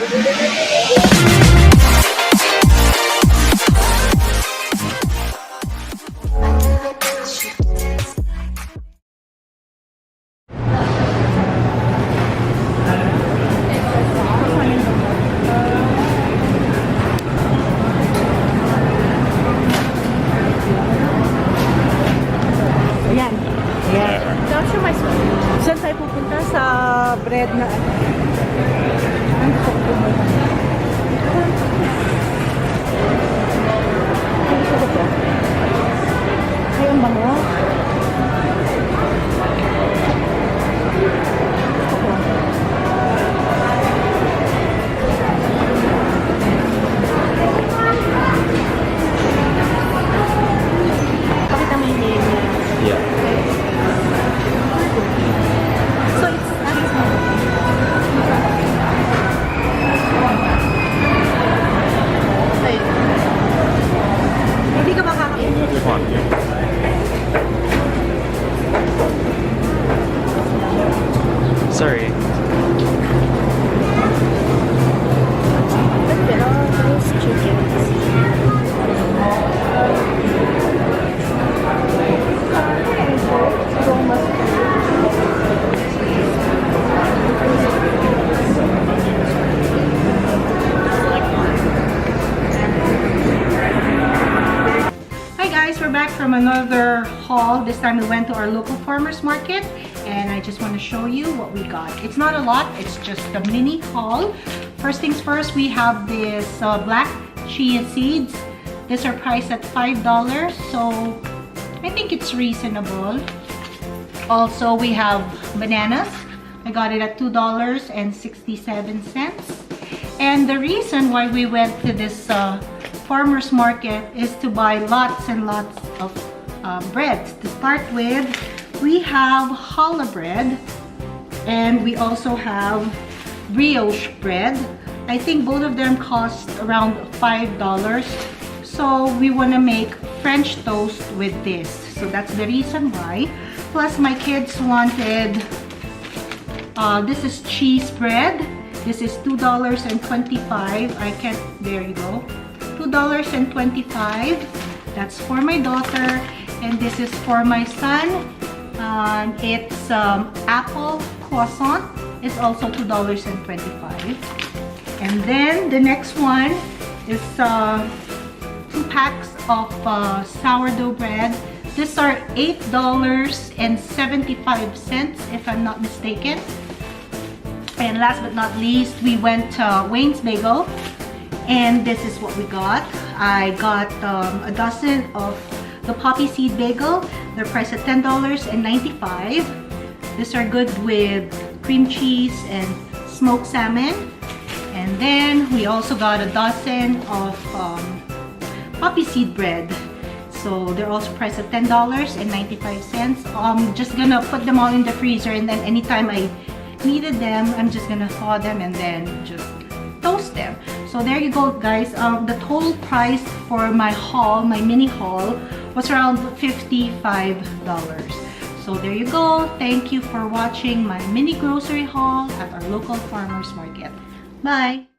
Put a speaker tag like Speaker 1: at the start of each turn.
Speaker 1: Saan tayo pupunta? Sa bread na ay, ang bango. Pakita mo yung name niya.
Speaker 2: Yeah.
Speaker 1: So it's hindi ka makakain.
Speaker 2: Sorry.
Speaker 1: Pero those chickens. Hi guys, we're back from another haul. This time we went to our local farmers market and I just want to show you what we got. It's not a lot, it's just a mini haul. First things first, we have this black chia seeds. These are priced at $5, so I think it's reasonable. Also, we have bananas. I got it at $2.67. And the reason why we went to this farmers market is to buy lots and lots of breads. To start with, we have challah bread and we also have brioche bread. I think both of them cost around $5. So we want to make French toast with this. So that's the reason why. Plus my kids wanted, this is cheese bread. This is $2.25. I can't, there you go. $2.25. That's for my daughter. And this is for my son. It's apple croissant. It's also $2.25. And then the next one is 2 packs of sourdough bread. These are $8.75 if I'm not mistaken. And last but not least, we went to Wayne's Bagel. And this is what we got. I got a dozen of the poppy seed bagel. They're priced at $10.95. These are good with cream cheese and smoked salmon. And then we also got a dozen of poppy seed bread. So they're also priced at $10.95. I'm just gonna put them all in the freezer, and then anytime I needed them, I'm just gonna thaw them and then just toast them. So there you go, guys. The total price for my haul, my mini haul, was around $55. So there you go. Thank you for watching my mini grocery haul at our local farmers market. Bye!